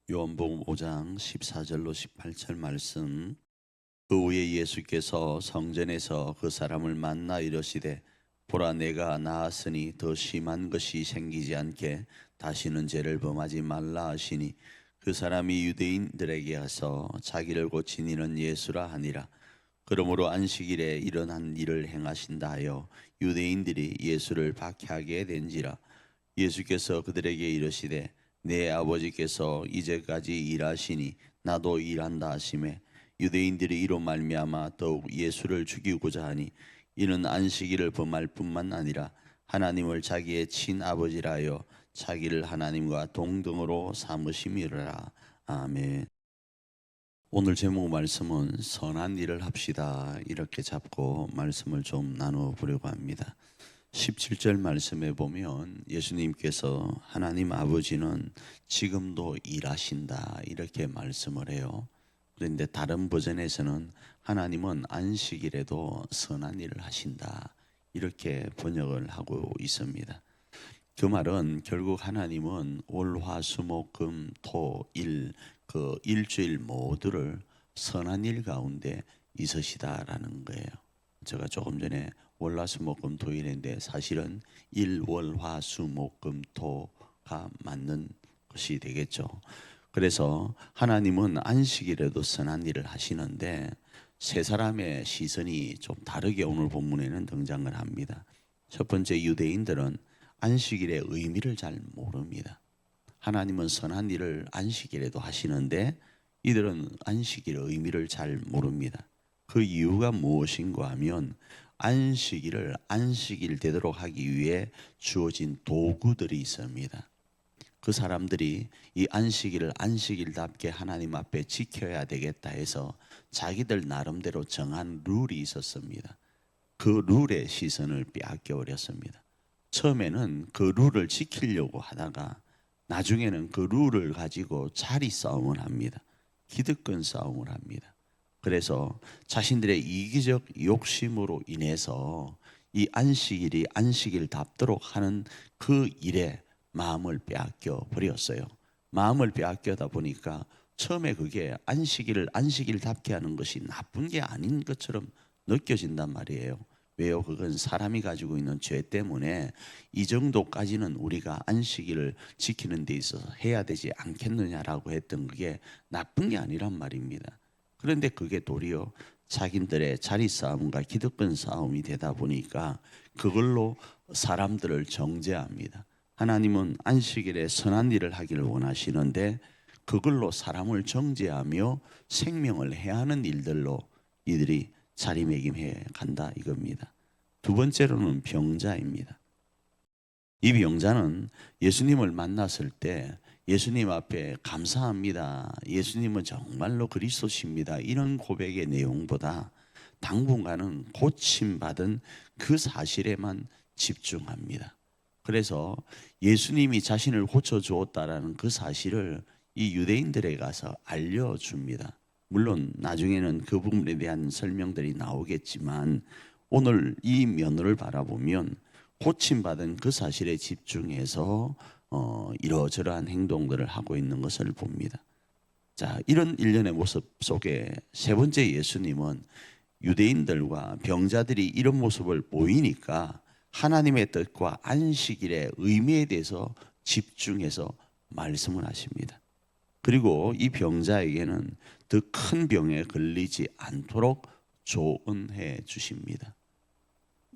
요한복음 5장 14절로 18절 말씀. 그 후에 예수께서 성전에서 그 사람을 만나 이르시되 보라 내가 나았으니 더 심한 것이 생기지 않게 다시는 죄를 범하지 말라 하시니 그 사람이 유대인들에게 가서 자기를 고친 이는 예수라 하니라. 그러므로 안식일에 일어난 일을 행하신다 하여 유대인들이 예수를 박해하게 된지라. 예수께서 그들에게 이르시되 내 아버지께서 이제까지 일하시니 나도 일한다 하시매 유대인들이 이로 말미암아 더욱 예수를 죽이고자 하니 이는 안식일을 범할 뿐만 아니라 하나님을 자기의 친아버지라 하여 자기를 하나님과 동등으로 삼으심이라. 아멘. 오늘 제목 말씀은 선한 일을 합시다 이렇게 잡고 말씀을 좀 나누어 보려고 합니다. 17절 말씀에 보면 예수님께서 하나님 아버지는 지금도 일하신다 이렇게 말씀을 해요. 그런데 다른 버전에서는 하나님은 안식일에도 선한 일을 하신다 이렇게 번역을 하고 있습니다. 그 말은 결국 하나님은 월, 화, 수, 목, 금, 토, 일 그 일주일 모두를 선한 일 가운데 있으시다라는 거예요. 제가 조금 전에 월, 화, 수, 목, 금, 토일인데 사실은 일, 월, 화, 수, 목, 금, 토가 맞는 것이 되겠죠. 그래서 하나님은 안식일에도 선한 일을 하시는데 세 사람의 시선이 좀 다르게 오늘 본문에는 등장을 합니다. 첫 번째, 유대인들은 안식일의 의미를 잘 모릅니다. 하나님은 선한 일을 안식일에도 하시는데 이들은 안식일의 의미를 잘 모릅니다. 그 이유가 무엇인가 하면 안식일을 안식일 되도록 하기 위해 주어진 도구들이 있습니다. 그 사람들이 이 안식일을 안식일답게 하나님 앞에 지켜야 되겠다 해서 자기들 나름대로 정한 룰이 있었습니다. 그 룰의 시선을 빼앗겨 버렸습니다. 처음에는 그 룰을 지키려고 하다가 나중에는 그 룰을 가지고 자리 싸움을 합니다. 기득권 싸움을 합니다. 그래서 자신들의 이기적 욕심으로 인해서 이 안식일이 안식일답도록 하는 그 일에 마음을 빼앗겨 버렸어요. 마음을 빼앗겨다 보니까 처음에 그게 안식일을 안식일답게 하는 것이 나쁜 게 아닌 것처럼 느껴진단 말이에요. 왜요? 그건 사람이 가지고 있는 죄 때문에 이 정도까지는 우리가 안식일을 지키는 데 있어서 해야 되지 않겠느냐라고 했던 그게 나쁜 게 아니란 말입니다. 그런데 그게 도리어 자기들의 자리 싸움과 기득권 싸움이 되다 보니까 그걸로 사람들을 정죄합니다. 하나님은 안식일에 선한 일을 하기를 원하시는데 그걸로 사람을 정죄하며 생명을 해하는 일들로 이들이 자리매김해 간다 이겁니다. 두 번째로는 병자입니다. 이 병자는 예수님을 만났을 때 예수님 앞에 감사합니다. 예수님은 정말로 그리스도십니다. 이런 고백의 내용보다 당분간은 고침받은 그 사실에만 집중합니다. 그래서 예수님이 자신을 고쳐주었다라는 그 사실을 이 유대인들에 가서 알려줍니다. 물론 나중에는 그 부분에 대한 설명들이 나오겠지만 오늘 이 면을 바라보면 고침받은 그 사실에 집중해서 이러저러한 행동들을 하고 있는 것을 봅니다. 자, 이런 일련의 모습 속에 세 번째 예수님은 유대인들과 병자들이 이런 모습을 보이니까 하나님의 뜻과 안식일의 의미에 대해서 집중해서 말씀을 하십니다. 그리고 이 병자에게는 더 큰 병에 걸리지 않도록 조언해 주십니다.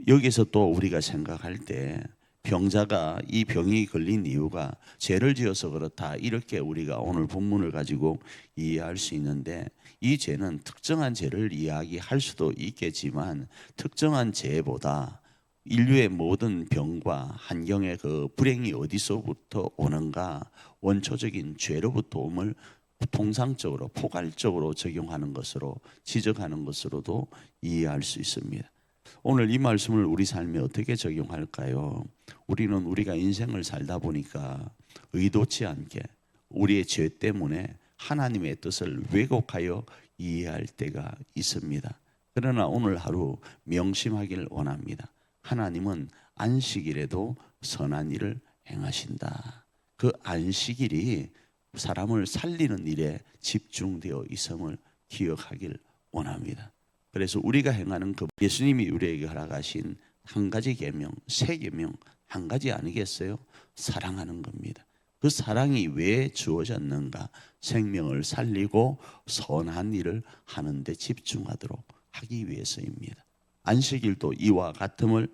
여기서 또 우리가 생각할 때 병자가 이 병이 걸린 이유가 죄를 지어서 그렇다 이렇게 우리가 오늘 본문을 가지고 이해할 수 있는데 이 죄는 특정한 죄를 이야기할 수도 있겠지만 특정한 죄보다 인류의 모든 병과 환경의 그 불행이 어디서부터 오는가 원초적인 죄로부터 옴을 통상적으로 포괄적으로 적용하는 것으로 지적하는 것으로도 이해할 수 있습니다. 오늘 이 말씀을 우리 삶에 어떻게 적용할까요? 우리는 우리가 인생을 살다 보니까 의도치 않게 우리의 죄 때문에 하나님의 뜻을 왜곡하여 이해할 때가 있습니다. 그러나 오늘 하루 명심하기를 원합니다. 하나님은 안식일에도 선한 일을 행하신다. 그 안식일이 사람을 살리는 일에 집중되어 있음을 기억하길 원합니다. 그래서 우리가 행하는 그 예수님이 우리에게 허락하신 한 가지 계명, 세 계명 한 가지 아니겠어요? 사랑하는 겁니다. 그 사랑이 왜 주어졌는가? 생명을 살리고 선한 일을 하는데 집중하도록 하기 위해서입니다. 안식일도 이와 같음을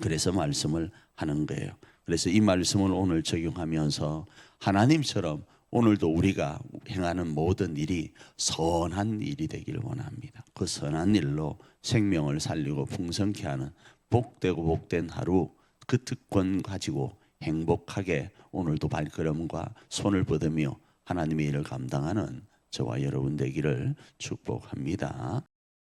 그래서 말씀을 하는 거예요. 그래서 이 말씀을 오늘 적용하면서 하나님처럼 오늘도 우리가 행하는 모든 일이 선한 일이 되기를 원합니다. 그 선한 일로 생명을 살리고 풍성케 하는 복되고 복된 하루, 그 특권 가지고 행복하게 오늘도 발걸음과 손을 뻗으며 하나님의 일을 감당하는 저와 여러분 되기를 축복합니다.